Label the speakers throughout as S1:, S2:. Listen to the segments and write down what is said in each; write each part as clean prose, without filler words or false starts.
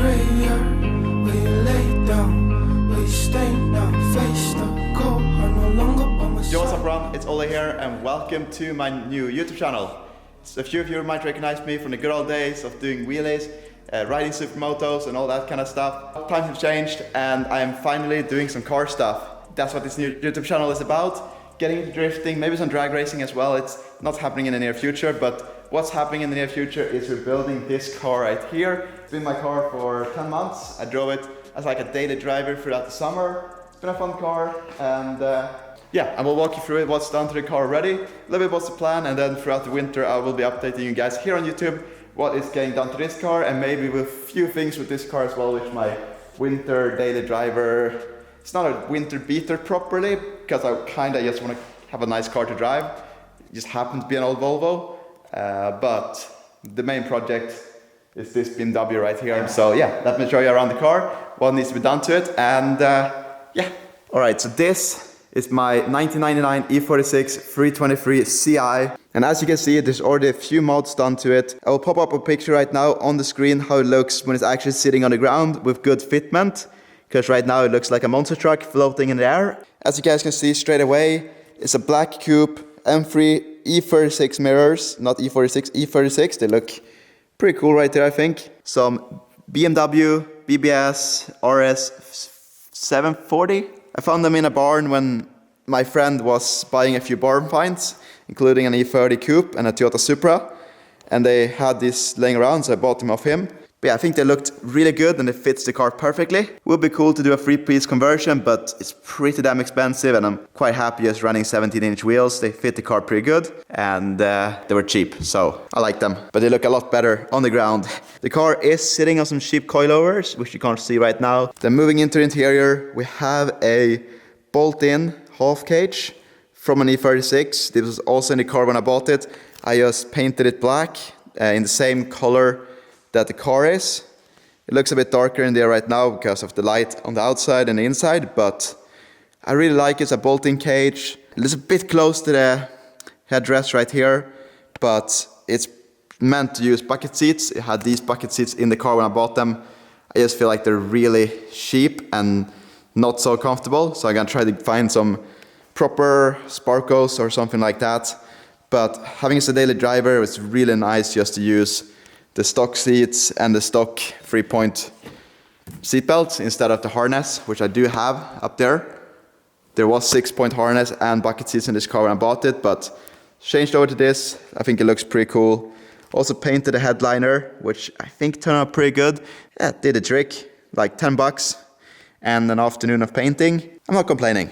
S1: graveyard, where you lay down, where you stay now, face the cold, I'm no longer by my side.
S2: Yo, what's up everyone, it's Ole here and welcome to my new YouTube channel. So a few of you might recognize me from the good old days of doing wheelies, riding supermotos and all that kind of stuff. Times have changed and I am finally doing some car stuff. That's what this new YouTube channel is about. Getting into drifting, maybe some drag racing as well. It's not happening in the near future, but what's happening in the near future is we're building this car right here. It's been my car for 10 months. I drove it as like a daily driver throughout the summer. It's been a fun car and yeah, I will walk you through it, what's done to the car already, a little bit what's the plan, and then throughout the winter I will be updating you guys here on YouTube what is getting done to this car and maybe with a few things with this car as well, which my winter daily driver. It's not a winter beater properly because I kind of just want to have a nice car to drive. It just happened to be an old Volvo, but the main project is this BMW right here. So yeah, let me show you around the car, what needs to be done to it, and yeah. Alright, so this is my 1999 E46 323 CI. And as you can see, there's already a few mods done to it. I will pop up a picture right now on the screen how it looks when it's actually sitting on the ground with good fitment. Because right now it looks like a monster truck floating in the air. As you guys can see straight away, it's a black coupe M3 E46 mirrors, not E46, E36. They look pretty cool right there, I think. Some BMW BBS RS 740. I found them in a barn when my friend was buying a few barn finds, including an E30 coupe and a Toyota Supra. And they had this laying around, so I bought them off him. But yeah, I think they looked really good and it fits the car perfectly. Would be cool to do a 3-piece conversion, but it's pretty damn expensive and I'm quite happy just running 17-inch wheels. They fit the car pretty good and they were cheap, so I like them. But they look a lot better on the ground. The car is sitting on some cheap coilovers, which you can't see right now. Then moving into the interior, we have a bolt-in half cage from an E36. This was also in the car when I bought it. I just painted it black in the same color that the car is. It looks a bit darker in there right now because of the light on the outside and the inside, but I really like it. It's a bolt-in cage. It's a bit close to the headrest right here, but it's meant to use bucket seats. It had these bucket seats in the car when I bought them. I just feel like they're really cheap and not so comfortable, so I'm gonna try to find some proper Sparkos or something like that. But having as a daily driver, it's really nice just to use the stock seats and the stock 3-point seat belts instead of the harness, which I do have up there. There was 6-point harness and bucket seats in this car when I bought it, but changed over to this. I think it looks pretty cool. Also painted a headliner, which I think turned out pretty good. Yeah, did a trick, like 10 bucks and an afternoon of painting. I'm not complaining.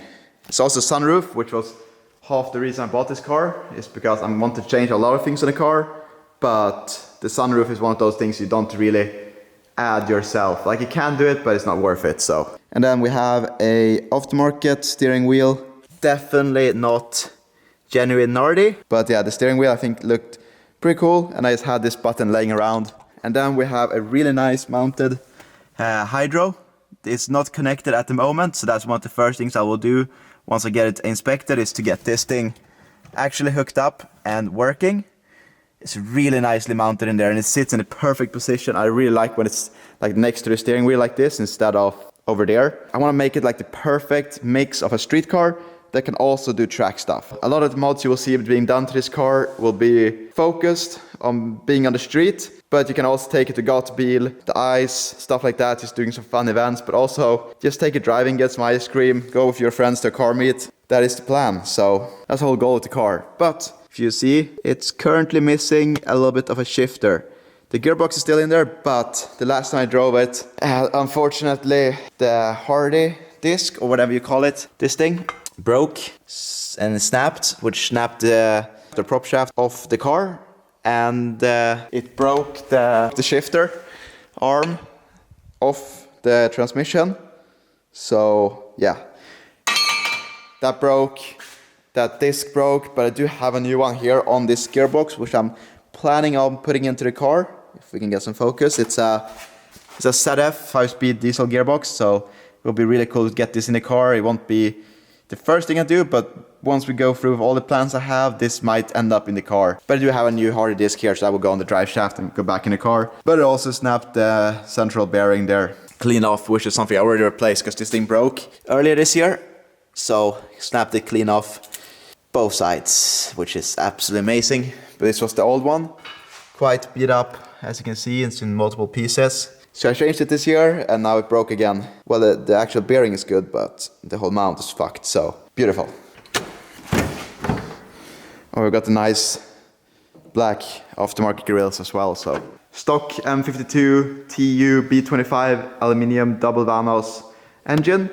S2: It's also sunroof, which was half the reason I bought this car, is because I want to change a lot of things in the car, but the sunroof is one of those things you don't really add yourself. Like you can do it, but it's not worth it, so. And then we have a aftermarket steering wheel. Definitely not genuine Nardi, but yeah, the steering wheel I think looked pretty cool, and I just had this button laying around. And then we have a really nice mounted hydro. It's not connected at the moment, so that's one of the first things I will do once I get it inspected, is to get this thing actually hooked up and working. It's really nicely mounted in there and it sits in a perfect position. I really like when it's like next to the steering wheel like this instead of over there. I want to make it like the perfect mix of a street car that can also do track stuff. A lot of the mods you will see being done to this car will be focused on being on the street, but you can also take it to Gatbil, the ice, stuff like that, just doing some fun events, but also just take it driving, get some ice cream, go with your friends to a car meet. That is the plan, so that's the whole goal of the car. But if you see, it's currently missing a little bit of a shifter. The gearbox is still in there, but the last time I drove it, unfortunately, the Hardy disc, or whatever you call it, this thing, broke and snapped, which snapped the prop shaft off the car, and it broke the shifter arm off the transmission. So yeah, that broke. That disc broke, but I do have a new one here on this gearbox, which I'm planning on putting into the car. If we can get some focus, it's a ZF 5-speed diesel gearbox, so it will be really cool to get this in the car. It won't be the first thing I do, but once we go through all the plans I have, this might end up in the car. But I do have a new hard disk here, so that will go on the drive shaft and go back in the car. But I also snapped the central bearing there, clean off, which is something I already replaced because this thing broke earlier this year. So snapped it clean off both sides, which is absolutely amazing. But this was the old one, quite beat up, as you can see. It's in multiple pieces. So I changed it this year and now it broke again. Well, the actual bearing is good, but the whole mount is fucked, so beautiful. Oh, we got the nice black aftermarket grills as well, so. Stock M52 TU B25 aluminium double Vanos engine.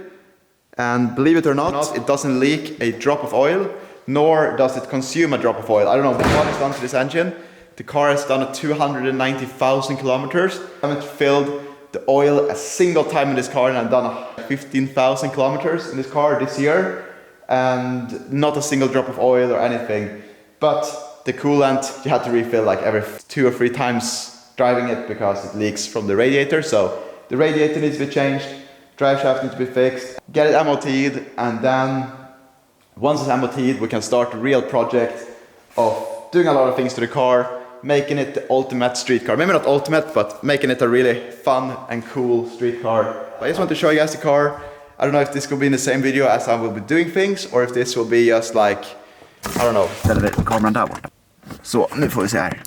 S2: And believe it or not, it doesn't leak a drop of oil, nor does it consume a drop of oil. I don't know what is done to this engine. The car has done 290,000 kilometers. I haven't filled the oil a single time in this car, and I've done 15,000 kilometers in this car this year, and not a single drop of oil or anything. But the coolant, you have to refill like every 2 or 3 times driving it because it leaks from the radiator. So the radiator needs to be changed, drive shaft needs to be fixed, get it MOT'd, and then once it's MOT'd, we can start the real project of doing a lot of things to the car, making it the ultimate street car. Maybe not ultimate, but making it a really fun and cool street car. I just want to show you guys the car. I don't know if this will be in the same video as I will be doing things, or if this will be just like, I don't know. Ställer vi kameran där borta. Så, nu får vi se här.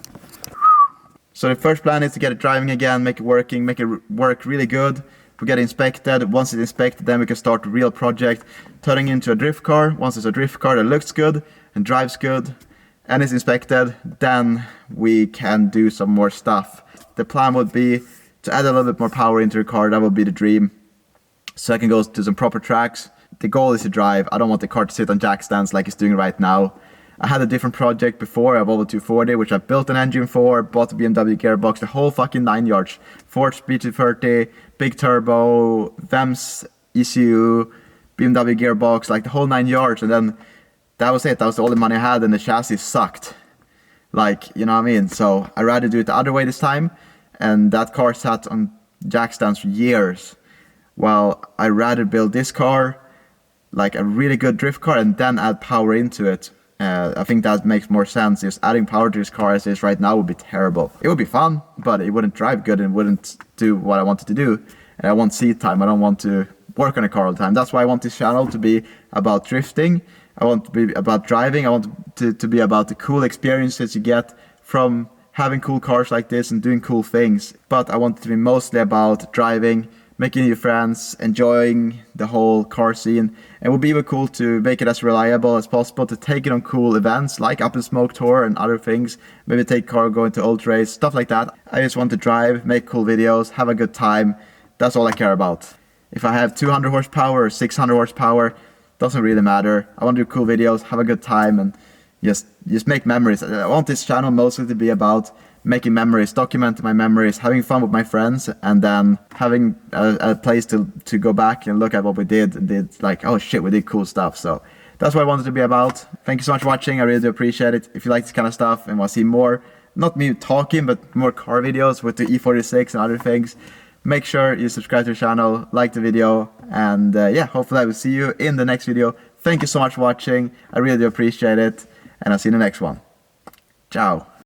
S2: So the first plan is to get it driving again, make it working, make it work really good. We get it inspected. Once it's inspected, then we can start the real project, turning into a drift car. Once it's a drift car that looks good and drives good, and is inspected, then we can do some more stuff. The plan would be to add a little bit more power into the car. That would be the dream. So I can go to some proper tracks. The goal is to drive. I don't want the car to sit on jack stands like it's doing right now. I had a different project before, a Volvo 240, which I built an engine for, bought a BMW gearbox, the whole fucking 9 yards. Ford B230, big turbo, VEMS ECU, BMW gearbox, like the whole 9 yards. And then that was it. That was all the money I had, and the chassis sucked. Like, you know what I mean? So I'd rather do it the other way this time. And that car sat on jack stands for years. Well, I'd rather build this car, like a really good drift car, and then add power into it. I think that makes more sense. Just adding power to this car as it is right now would be terrible. It would be fun, but it wouldn't drive good and wouldn't do what I wanted to do. And I want seat time. I don't want to work on a car all the time. That's why I want this channel to be about drifting. I want to be about driving. I want to be about the cool experiences you get from having cool cars like this and doing cool things. But I want it to be mostly about driving, making new friends, enjoying the whole car scene. It would be even cool to make it as reliable as possible, to take it on cool events like Up in Smoke Tour and other things. Maybe take car going to ultra race, stuff like that. I just want to drive, make cool videos, have a good time. That's all I care about. If I have 200 horsepower or 600 horsepower, doesn't really matter. I want to do cool videos, have a good time, and just make memories. I want this channel mostly to be about making memories, documenting my memories, having fun with my friends, and then having a place to go back and look at what we did and did like, oh shit, we did cool stuff. So that's what I wanted to be about. Thank you so much for watching. I really do appreciate it. If you like this kind of stuff and want to see more, not me talking, but more car videos with the E46 and other things, make sure you subscribe to the channel, like the video, and yeah, hopefully I will see you in the next video. Thank you so much for watching. I really do appreciate it, and I'll see you in the next one. Ciao.